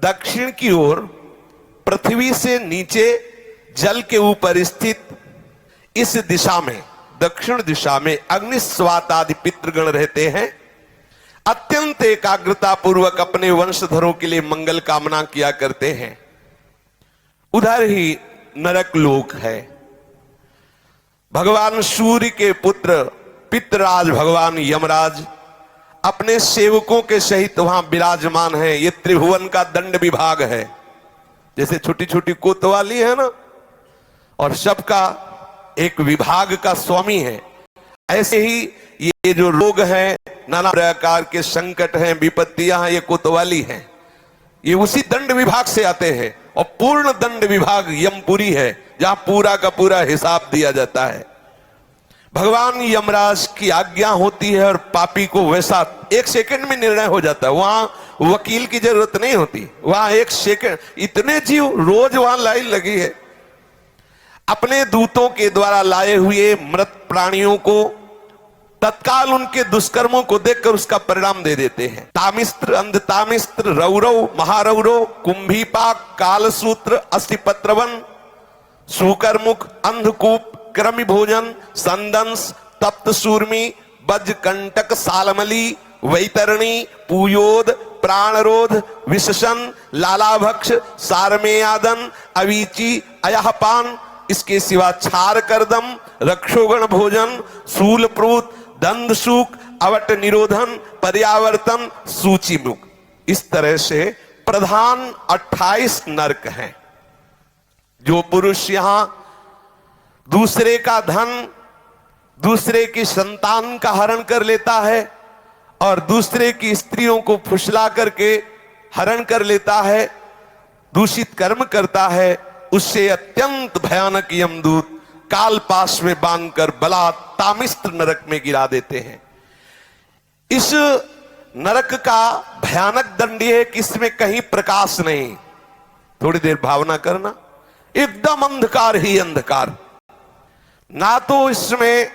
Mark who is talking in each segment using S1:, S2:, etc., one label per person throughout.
S1: दक्षिण की ओर पृथ्वी से नीचे जल के ऊपर स्थित इस दिशा में, दक्षिण दिशा में अग्निस्वात आदि पितृगण रहते हैं। अत्यंत एकाग्रता पूर्वक अपने वंशधरों के लिए मंगल कामना किया करते हैं। उधर ही नरक लोक है। भगवान सूर्य के पुत्र पितृराज भगवान यमराज अपने सेवकों के सहित वहां विराजमान है। ये त्रिभुवन का दंड विभाग है। जैसे छोटी छोटी कोतवाली है ना, और सबका एक विभाग का स्वामी है, ऐसे ही ये जो रोग हैं, नाना प्रकार के संकट हैं, विपत्तियां हैं, ये कोतवाली हैं। ये उसी दंड विभाग से आते हैं। और पूर्ण दंड विभाग यमपुरी है, जहां पूरा का पूरा हिसाब दिया जाता है। भगवान यमराज की आज्ञा होती है और पापी को वैसा एक सेकंड में निर्णय हो जाता है। वहां वकील की जरूरत नहीं होती। वहां एक सेकंड, इतने जीव रोज वहां लाइन लगी है। अपने दूतों के द्वारा लाए हुए मृत प्राणियों को तत्काल उनके दुष्कर्मों को देखकर उसका परिणाम दे देते हैं। तामिस्त्र, अंधतामिस्त्र, रौरव, महारौरव, कुंभीपाक, कालसूत्र, अस्थिपत्रवन, सूकरमुख, अंधकूप, क्रमि भोजन, संदंस, तप्त सूर्मी, बज्रकंटक, सालमली, वैतरणी, पूयोद, प्राणरोध, विशसन, लालाभक्ष, सारमेयादन, अवीची, अयहपान, इसके सिवा छार करदम, रक्षोगण भोजन, शूलप्रूत, दंदसूक, अवट निरोधन, पर्यावर्तन, सूचिमुख। इस तरह से प्रधान 28 नरक हैं। जो पुरुष यहां दूसरे का धन, दूसरे की संतान का हरण कर लेता है और दूसरे की स्त्रियों को फुसला करके हरण कर लेता है, दूषित कर्म करता है, उससे अत्यंत भयानक यमदूत काल पाश में बांधकर बलात् तामिस्त्र नरक में गिरा देते हैं। इस नरक का भयानक दंड है कि इसमें कहीं प्रकाश नहीं। थोड़ी देर भावना करना, एकदम अंधकार ही अंधकार। ना तो इसमें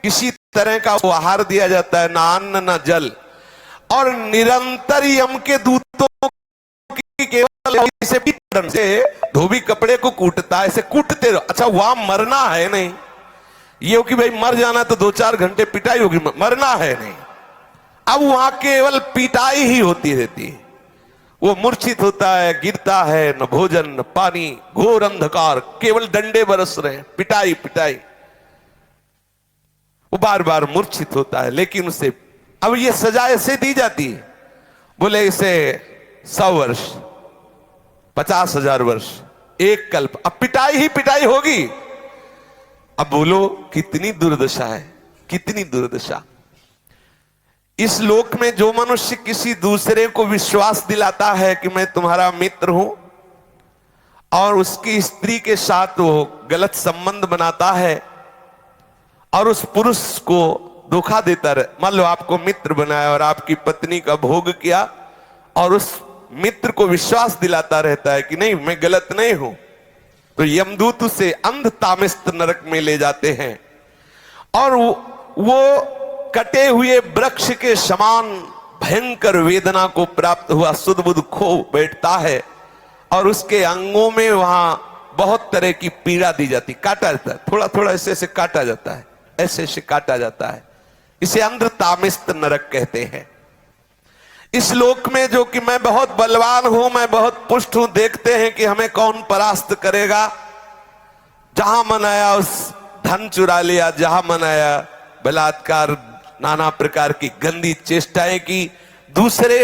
S1: किसी तरह का आहार दिया जाता है, ना अन्न ना जल, और निरंतर यम के दूतों की केवल से धोबी कपड़े को कूटता है, ऐसे कूटते रहो। अच्छा, वहां मरना है नहीं, ये हो कि भाई मर जाना तो 2-4 घंटे पिटाई होगी, मरना है नहीं। अब वहां केवल पिटाई ही होती रहती है। वो मूर्छित होता है, गिरता है, न भोजन न पानी, घोर अंधकार, केवल डंडे बरस रहे हैं, पिटाई पिटाई। वो बार बार मूर्छित होता है, लेकिन उसे अब ये सजा ऐसे दी जाती है, बोले इसे 100 वर्ष, 50,000 वर्ष, एक कल्प। अब पिटाई ही पिटाई होगी। अब बोलो कितनी दुर्दशा है, कितनी दुर्दशा। इस लोक में जो मनुष्य किसी दूसरे को विश्वास दिलाता है कि मैं तुम्हारा मित्र हूं, और उसकी स्त्री के साथ वो गलत संबंध बनाता है और उस पुरुष को धोखा देता रहे। मान लो आपको मित्र बनाया और आपकी पत्नी का भोग किया, और उस मित्र को विश्वास दिलाता रहता है कि नहीं मैं गलत नहीं हूं, तो यमदूत उसे अंध तामिस्त्र नरक में ले जाते हैं। और वो कटे हुए वृक्ष के समान भयंकर वेदना को प्राप्त हुआ सुध-बुध खो बैठता है, और उसके अंगों में वहां बहुत तरह की पीड़ा दी जाती, काटा जाता है, थोड़ा थोड़ा ऐसे ऐसे काटा जाता है, ऐसे ऐसे काटा जाता है। इसे अंध तामिस्त्र नरक कहते हैं। इस लोक में जो कि मैं बहुत बलवान हूं, मैं बहुत पुष्ट हूं, देखते हैं कि हमें कौन परास्त करेगा। जहां मन आया उस धन चुरा लिया, जहां मन आया बलात्कार, नाना प्रकार की गंदी चेष्टाएं की, दूसरे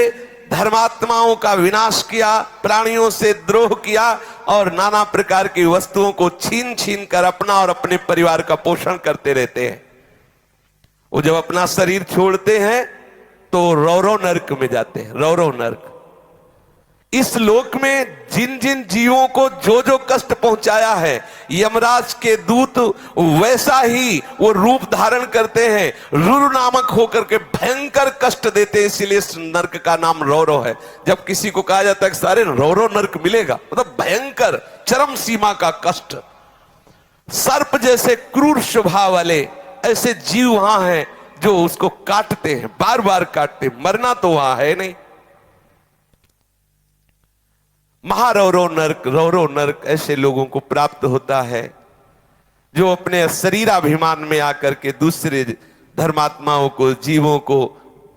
S1: धर्मात्माओं का विनाश किया, प्राणियों से द्रोह किया, और नाना प्रकार की वस्तुओं को छीन छीन कर अपना और अपने परिवार का पोषण करते रहते हैं। वो जब अपना शरीर छोड़ते हैं तो रौरव नरक में जाते हैं, रौरव नरक। इस लोक में जिन जिन जीवों को जो जो कष्ट पहुंचाया है, यमराज के दूत वैसा ही वो रूप धारण करते हैं, रुरु नामक होकर के भयंकर कष्ट देते हैं। इसीलिए इस नरक का नाम रौरव है। जब किसी को कहा जाता है कि सारे रौरव नरक मिलेगा, मतलब भयंकर चरम सीमा का कष्ट। सर्प जैसे क्रूर स्वभाव वाले ऐसे जीव वहां हैं जो उसको काटते हैं, बार बार काटते, मरना तो वहां है नहीं। महारौरव नरक, रौरव नरक ऐसे लोगों को प्राप्त होता है जो अपने शरीराभिमान में आकर के दूसरे धर्मात्माओं को, जीवों को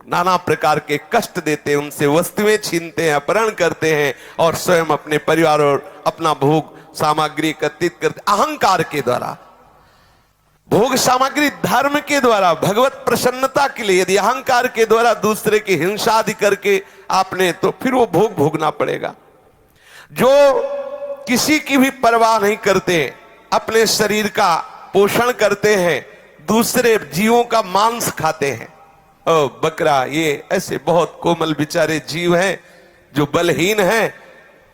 S1: नाना प्रकार के कष्ट देते हैं, उनसे वस्तुएं छीनते हैं, अपहरण करते हैं और स्वयं अपने परिवार और अपना भोग सामग्री एकत्रित करते, अहंकार के द्वारा, भोग सामग्री धर्म के द्वारा, भगवत प्रसन्नता के लिए। यदि अहंकार के द्वारा दूसरे की हिंसा आदि करके आपने, तो फिर वो भोग भोगना पड़ेगा। जो किसी की भी परवाह नहीं करते, अपने शरीर का पोषण करते हैं, दूसरे जीवों का मांस खाते हैं। ओ बकरा, ये ऐसे बहुत कोमल बेचारे जीव हैं जो बलहीन हैं।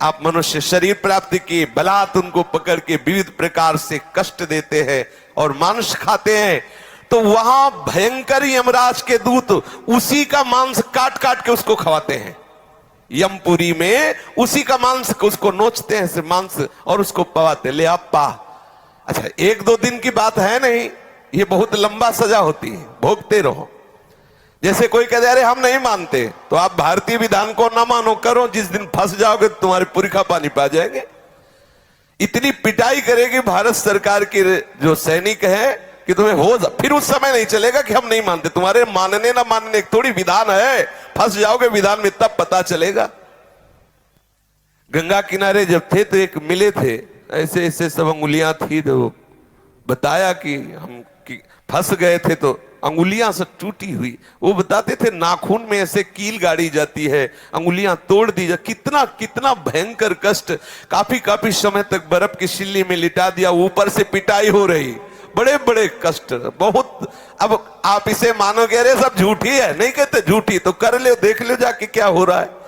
S1: आप मनुष्य शरीर प्राप्त किए, बलात् उनको पकड़ के विविध प्रकार से कष्ट देते हैं और मांस खाते हैं, तो वहां भयंकर यमराज के दूत उसी का मांस काट काट के उसको खवाते हैं। यमपुरी में उसी का मांस उसको नोचते हैं से मांस और उसको पवाते, ले आप पा। अच्छा, एक दो दिन की बात है नहीं, ये बहुत लंबा सजा होती है, भोगते रहो। जैसे कोई कहते अरे हम नहीं मानते, तो आप भारतीय विधान को ना मानो, करो, जिस दिन फंस जाओगे तो तुम्हारे पुरखा पानी पा जाएंगे। इतनी पिटाई करेगी भारत सरकार की जो सैनिक है कि तुम्हें हो, फिर उस समय नहीं चलेगा कि हम नहीं मानते। तुम्हारे मानने ना मानने थोड़ी विधान है, फंस जाओगे विधान में तब पता चलेगा। गंगा किनारे जब थे तो एक मिले थे, ऐसे ऐसे सब अंगुलियां थी, तो बताया कि हम फंस गए थे तो अंगुलियां से टूटी हुई। वो बताते थे नाखून में ऐसे कील गाड़ी जाती है, अंगुलियां तोड़ दी जा, कितना कितना भयंकर कष्ट। काफी काफी समय तक बर्फ की सिल्ली में लिटा दिया, ऊपर से पिटाई हो रही, बड़े बड़े कष्ट, बहुत। अब आप इसे मानोगे अरे सब झूठी है, नहीं कहते झूठी, तो कर ले, देख लो जाके क्या हो रहा है।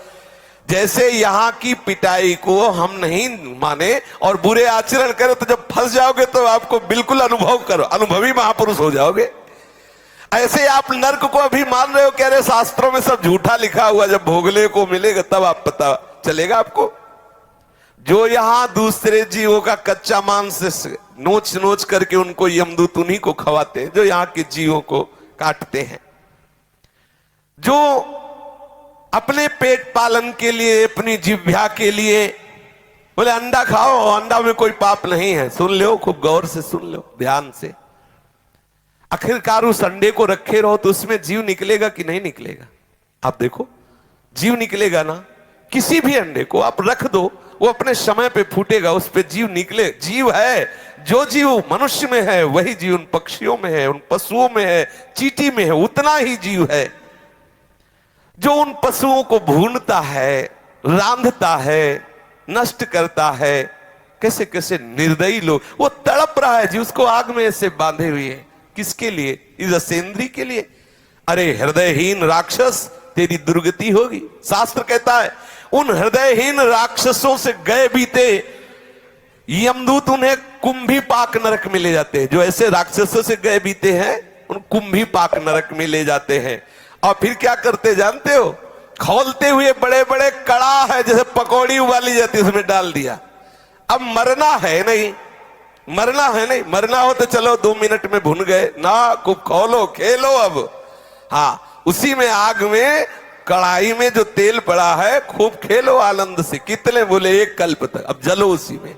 S1: जैसे यहाँ की पिटाई को हम नहीं माने और बुरे आचरण करो, तो जब फंस जाओगे तो आपको बिल्कुल अनुभव करो, अनुभवी महापुरुष हो जाओगे। ऐसे आप नर्क को अभी मान रहे हो, कह रहे शास्त्रों में सब झूठा लिखा हुआ, जब भोगले को मिलेगा तब आप पता चलेगा आपको। जो यहां दूसरे जीवों का कच्चा मांस नोच नोच करके उनको यमदूत उन्हीं को खवाते हैं, जो यहाँ के जीवों को काटते हैं। जो अपने पेट पालन के लिए, अपनी जिह्वा के लिए बोले अंडा खाओ, अंडा में कोई पाप नहीं है। सुन लो, खूब गौर से सुन लो, ध्यान से। आखिरकार उस अंडे को रखे रहो तो उसमें जीव निकलेगा कि नहीं निकलेगा? आप देखो, जीव निकलेगा ना। किसी भी अंडे को आप रख दो, वो अपने समय पे फूटेगा, उस पे जीव निकले। जीव है, जो जीव मनुष्य में है वही जीव उन पक्षियों में है, उन पशुओं में है, चींटी में है, उतना ही जीव है। जो उन पशुओं को भूनता है, रांधता है, नष्ट करता है। कैसे कैसे निर्दयी लोग, वो तड़प रहा है जी, उसको आग में ऐसे बांधे हुए है। किसके लिए? इस असेंद्री के लिए। अरे हृदयहीन राक्षस, तेरी दुर्गति होगी। शास्त्र कहता है उन हृदयहीन राक्षसों से गए बीते यमदूत उन्हें कुंभी पाक नरक में ले जाते हैं। जो ऐसे राक्षसों से गए बीते हैं उन कुंभी पाक नरक में ले जाते हैं। और फिर क्या करते जानते हो? खोलते हुए बड़े बड़े कड़ा है, जैसे पकौड़ी उबाली जाती है, उसमें डाल दिया। अब मरना है नहीं, मरना है नहीं, मरना हो तो चलो 2 मिनट में भुन गए ना, खूब खोलो, खेलो। अब हाँ, उसी में आग में, कढ़ाई में जो तेल पड़ा है, खूब खेलो आनंद से। कितने बोले? 1 कल्प तक। अब जलो उसी में।